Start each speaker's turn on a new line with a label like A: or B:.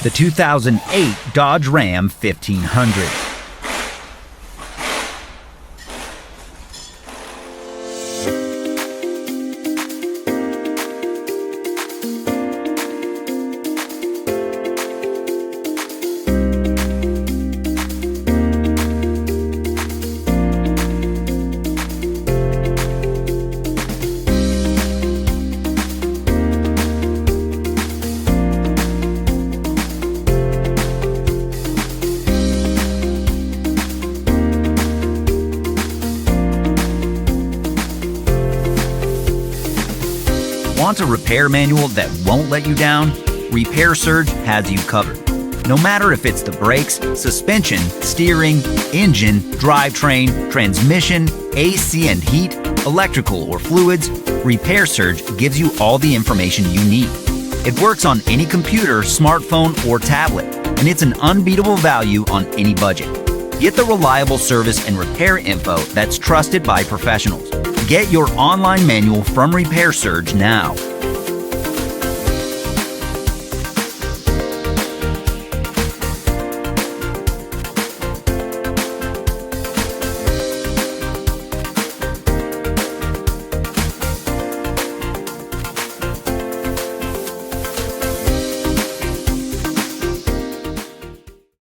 A: the 2008 Dodge Ram 1500. Want a repair manual that won't let you down? Repair Surge has you covered. No matter if it's the brakes, suspension, steering, engine, drivetrain, transmission, AC and heat, electrical or fluids, Repair Surge gives you all the information you need. It works on any computer, smartphone, or tablet, and it's an unbeatable value on any budget. Get the reliable service and repair info that's trusted by professionals. Get your online manual from Repair Surge now.